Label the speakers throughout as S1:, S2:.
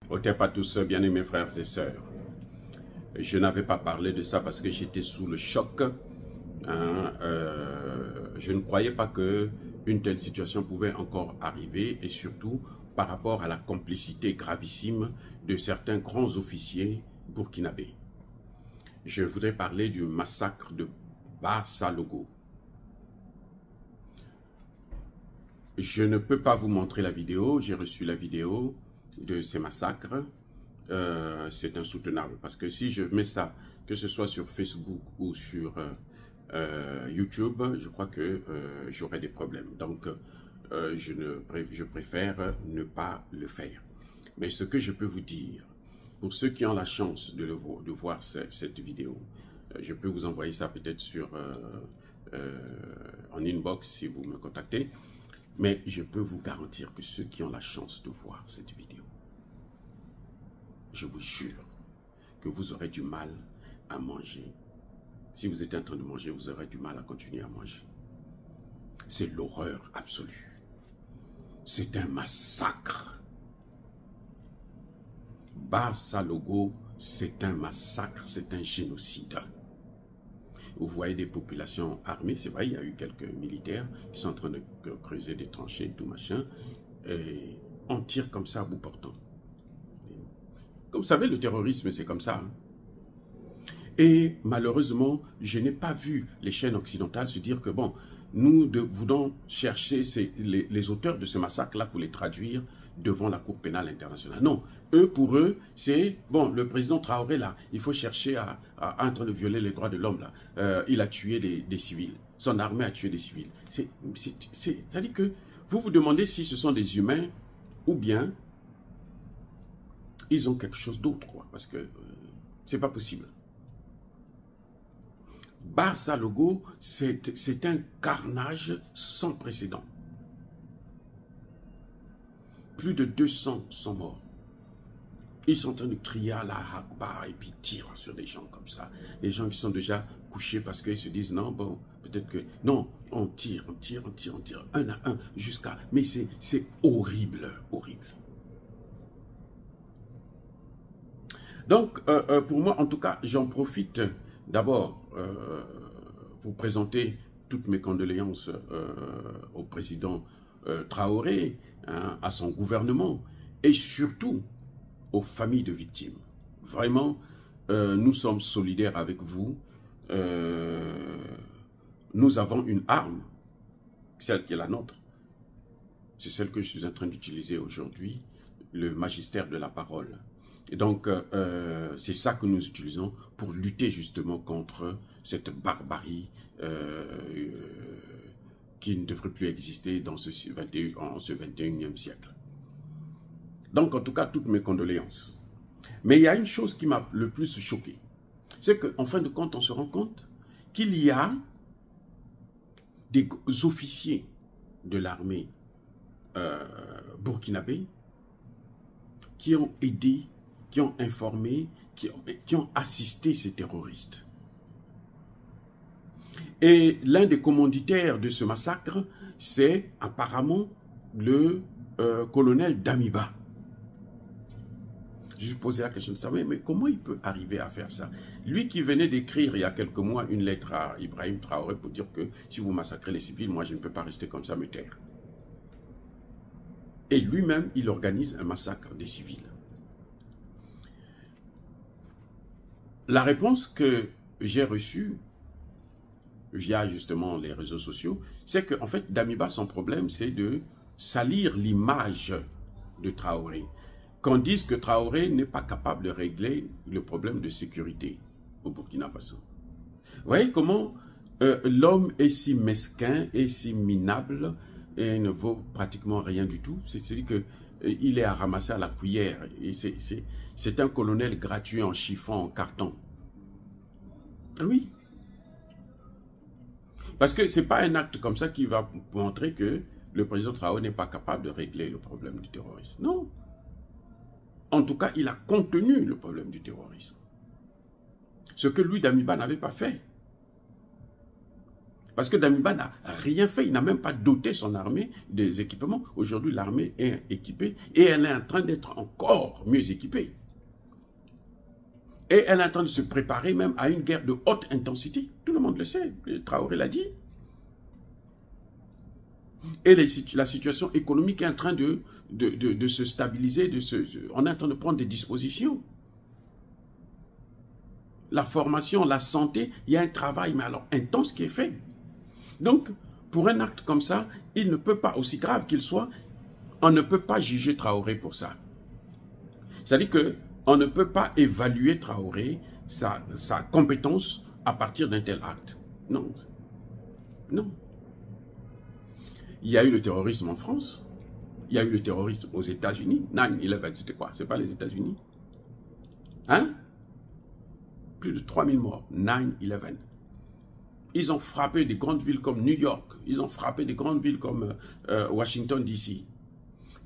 S1: Au pas à tous, bien-aimés frères et sœurs. Je n'avais pas parlé de ça parce que j'étais sous le choc. Je ne croyais pas que une telle situation pouvait encore arriver et surtout par rapport à la complicité gravissime de certains grands officiers burkinabés. Je voudrais parler du massacre de Bar-Salogo. Je ne peux pas vous montrer la vidéo, j'ai reçu la vidéo de ces massacres. C'est insoutenable parce que si je mets ça, que ce soit sur Facebook ou sur YouTube, je crois que j'aurai des problèmes. Donc, je préfère ne pas le faire. Mais ce que je peux vous dire, pour ceux qui ont la chance de voir cette vidéo, je peux vous envoyer ça peut-être sur en inbox si vous me contactez. Mais je peux vous garantir que ceux qui ont la chance de voir cette vidéo, je vous jure que vous aurez du mal à manger. Si vous êtes en train de manger, vous aurez du mal à continuer à manger. C'est l'horreur absolue. C'est un massacre. Bar-Salogo, c'est un massacre, c'est un génocide. Vous voyez des populations armées, c'est vrai, il y a eu quelques militaires qui sont en train de creuser des tranchées, tout machin, et on tire comme ça à bout portant. Comme vous savez, le terrorisme, c'est comme ça. Hein. Et malheureusement, je n'ai pas vu les chaînes occidentales se dire que, bon, nous voulons chercher les auteurs de ce massacre-là pour les traduire devant la Cour pénale internationale. Non, pour eux, c'est, bon, le président Traoré, là, il faut chercher en train de violer les droits de l'homme, là. Il a tué des civils. Son armée a tué des civils. C'est-à-dire que vous vous demandez si ce sont des humains ou bien ils ont quelque chose d'autre, quoi, parce que c'est pas possible. Bar-Salogo, c'est un carnage sans précédent. Plus de 200 sont morts. Ils sont en train de crier à la Akbar et puis tirent sur des gens comme ça. Les gens qui sont déjà couchés parce qu'ils se disent non, bon, peut-être que... Non, on tire, un à un, jusqu'à... Mais c'est horrible, horrible. Donc, pour moi, en tout cas, j'en profite d'abord pour présenter toutes mes condoléances au président Traoré, hein, à son gouvernement et surtout aux familles de victimes. Vraiment, nous sommes solidaires avec vous. Nous avons une arme, celle qui est la nôtre. C'est celle que je suis en train d'utiliser aujourd'hui, le magistère de la parole. Et donc, c'est ça que nous utilisons pour lutter justement contre cette barbarie qui ne devrait plus exister dans ce 21e siècle. Donc, en tout cas, toutes mes condoléances. Mais il y a une chose qui m'a le plus choqué. C'est qu'en fin de compte, on se rend compte qu'il y a des officiers de l'armée burkinabé qui ont aidé, qui ont informé, qui ont assisté ces terroristes. Et l'un des commanditaires de ce massacre, c'est apparemment le colonel Damiba. Je lui posais la question de savoir, mais comment il peut arriver à faire ça? Lui qui venait d'écrire il y a quelques mois une lettre à Ibrahim Traoré pour dire que si vous massacrez les civils, moi je ne peux pas rester comme ça me taire. Et lui-même, il organise un massacre des civils. La réponse que j'ai reçue via justement les réseaux sociaux, c'est qu'en fait, Damiba, son problème, c'est de salir l'image de Traoré. Qu'on dise que Traoré n'est pas capable de régler le problème de sécurité au Burkina Faso. Vous voyez comment l'homme est si mesquin et si minable et ne vaut pratiquement rien du tout. C'est-à-dire qu'il est à ramasser à la cuillère. C'est un colonel gratuit en chiffon, en carton. Oui. Parce que ce n'est pas un acte comme ça qui va montrer que le président Traoré n'est pas capable de régler le problème du terrorisme. Non. En tout cas, il a contenu le problème du terrorisme. Ce que lui, Damiba, n'avait pas fait. Parce que Damiba n'a rien fait, il n'a même pas doté son armée des équipements. Aujourd'hui, l'armée est équipée et elle est en train d'être encore mieux équipée. Et elle est en train de se préparer même à une guerre de haute intensité. Tout le monde le sait, Traoré l'a dit. Et la situation économique est en train de se stabiliser, on est en train de prendre des dispositions. La formation, la santé, il y a un travail, mais alors intense qui est fait. Donc, pour un acte comme ça, il ne peut pas, aussi grave qu'il soit, on ne peut pas juger Traoré pour ça. C'est-à-dire qu'on ne peut pas évaluer Traoré, sa compétence, à partir d'un tel acte. Non. Non. Il y a eu le terrorisme en France, il y a eu le terrorisme aux États-Unis. 9/11, c'était quoi? C'est pas les États-Unis? Hein? Plus de 3000 morts. 9/11. Ils ont frappé des grandes villes comme New York. Ils ont frappé des grandes villes comme Washington, D.C.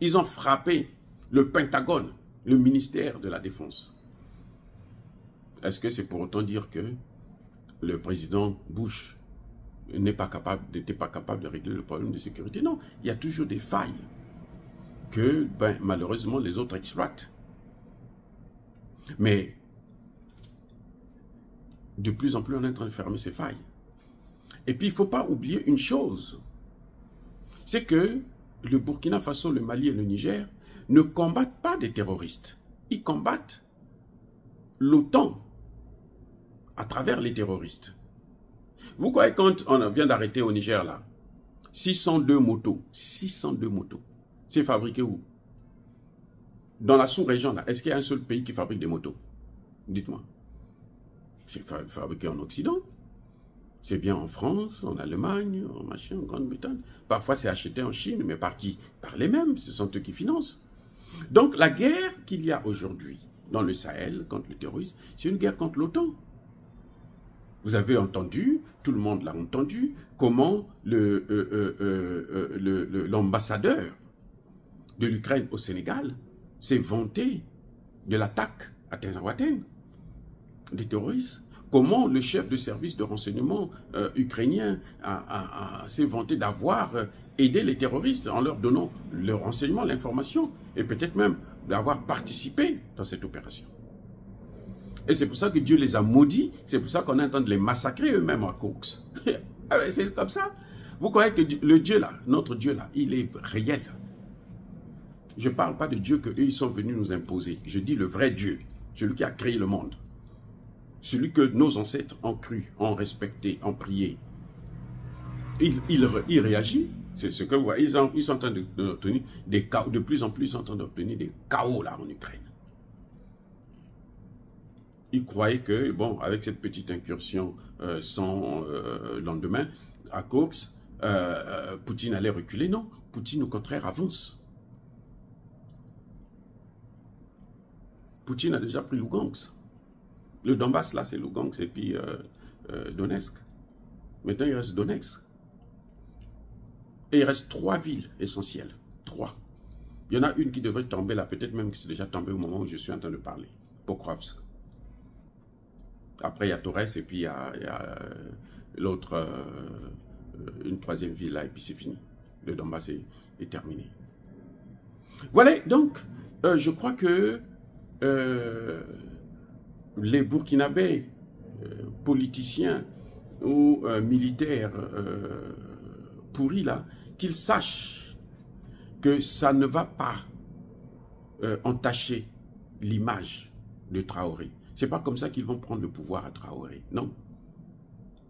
S1: Ils ont frappé le Pentagone, le ministère de la Défense. Est-ce que c'est pour autant dire que le président Bush n'était pas capable de régler le problème de sécurité? Non, il y a toujours des failles que, malheureusement, les autres exploitent. Mais de plus en plus, on est en train de fermer ces failles. Et puis, il ne faut pas oublier une chose, c'est que le Burkina Faso, le Mali et le Niger ne combattent pas des terroristes. Ils combattent l'OTAN à travers les terroristes. Vous voyez, quand on vient d'arrêter au Niger, là, 602 motos, c'est fabriqué où? Dans la sous-région, là, est-ce qu'il y a un seul pays qui fabrique des motos? Dites-moi. C'est fabriqué en Occident. C'est bien en France, en Allemagne, en machin, en Grande-Bretagne. Parfois, c'est acheté en Chine, mais par qui? Par les mêmes, ce sont eux qui financent. Donc, la guerre qu'il y a aujourd'hui dans le Sahel contre le terrorisme, c'est une guerre contre l'OTAN. Vous avez entendu, tout le monde l'a entendu, comment l'ambassadeur de l'Ukraine au Sénégal s'est vanté de l'attaque à Tinzaouaten des terroristes. Comment le chef de service de renseignement ukrainien s'est vanté d'avoir aidé les terroristes en leur donnant le renseignement, l'information, et peut-être même d'avoir participé dans cette opération. Et c'est pour ça que Dieu les a maudits, c'est pour ça qu'on est en train de les massacrer eux-mêmes à Cox. C'est comme ça. Vous croyez que le Dieu là, notre Dieu là, il est réel. Je ne parle pas de Dieu qu'eux ils sont venus nous imposer. Je dis le vrai Dieu, celui qui a créé le monde. Celui que nos ancêtres ont cru, ont respecté, ont prié. Il réagit. C'est ce que vous voyez. Ils sont en train d'obtenir des chaos. De plus en plus, ils sont en train d'obtenir des chaos là en Ukraine. Ils croyaient que, bon, avec cette petite incursion sans lendemain à Cox, Poutine allait reculer. Non, Poutine au contraire avance. Poutine a déjà pris Lugansk. Le Donbass, là, c'est Lugansk et puis Donetsk. Maintenant, il reste Donetsk. Et il reste 3 villes essentielles. 3. Il y en a une qui devrait tomber là, peut-être même que c'est déjà tombé au moment où je suis en train de parler. Pokrovsk. Après, il y a Torres et puis il y a l'autre, une 3e ville là, et puis c'est fini. Le Donbass est terminé. Voilà, donc, je crois que les Burkinabés, politiciens ou militaires pourris là, qu'ils sachent que ça ne va pas entacher l'image de Traoré. C'est pas comme ça qu'ils vont prendre le pouvoir à Traoré, non.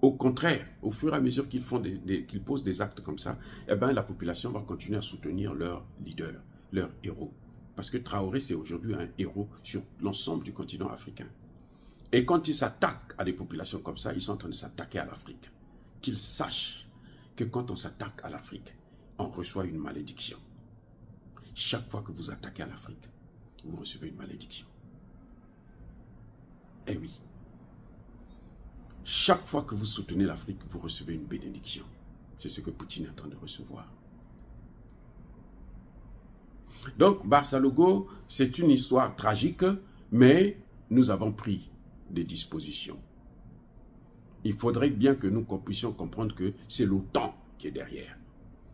S1: Au contraire, au fur et à mesure qu'ils qu'ils posent des actes comme ça, eh ben, la population va continuer à soutenir leur leader, leur héros. Parce que Traoré, c'est aujourd'hui un héros sur l'ensemble du continent africain. Et quand ils s'attaquent à des populations comme ça, ils sont en train de s'attaquer à l'Afrique. Qu'ils sachent que quand on s'attaque à l'Afrique, on reçoit une malédiction. Chaque fois que vous attaquez à l'Afrique, vous recevez une malédiction. Eh oui. Chaque fois que vous soutenez l'Afrique, vous recevez une bénédiction. C'est ce que Poutine est en train de recevoir. Donc, Barça Logo, c'est une histoire tragique, mais nous avons pris des dispositions. Il faudrait bien que nous puissions comprendre que c'est l'OTAN qui est derrière.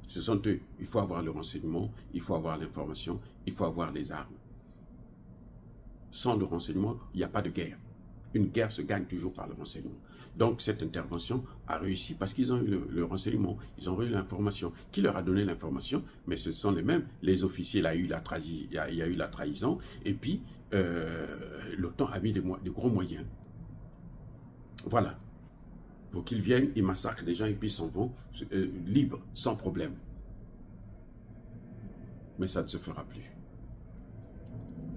S1: Ce sont eux. Il faut avoir le renseignement, il faut avoir l'information, il faut avoir les armes. Sans le renseignement, il n'y a pas de guerre. Une guerre se gagne toujours par le renseignement. Donc cette intervention a réussi parce qu'ils ont eu le renseignement, ils ont eu l'information. Qui leur a donné l'information? Mais ce sont les mêmes. Les officiers, il y a eu la trahison. Et puis, l'OTAN a mis des gros moyens. Voilà. Pour qu'ils viennent, ils massacrent des gens et puis s'en vont libres, sans problème. Mais ça ne se fera plus.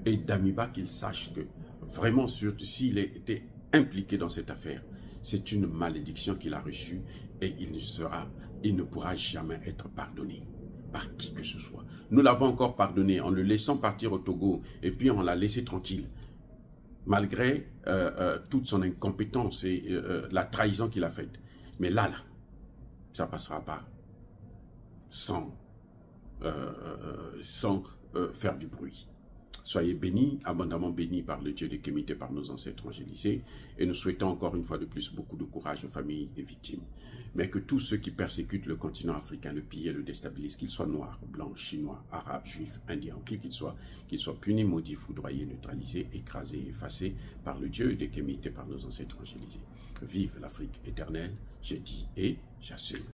S1: Et Damiba, qu'il sache que vraiment, surtout s'il était impliqué dans cette affaire, c'est une malédiction qu'il a reçue et il ne pourra jamais être pardonné par qui que ce soit. Nous l'avons encore pardonné en le laissant partir au Togo et puis on l'a laissé tranquille. Malgré toute son incompétence et la trahison qu'il a faite. Mais là, ça ne passera pas sans faire du bruit. Soyez bénis, abondamment bénis par le Dieu de Kémité, par nos ancêtres angélisés. Et nous souhaitons encore une fois de plus beaucoup de courage aux familles des victimes. Mais que tous ceux qui persécutent le continent africain, le pillent, le déstabilisent, qu'ils soient noirs, blancs, chinois, arabes, juifs, indiens, qui qu'ils soient punis, maudits, foudroyés, neutralisés, écrasés, effacés par le Dieu de Kémité, par nos ancêtres angélisés. Vive l'Afrique éternelle, j'ai dit et j'assume.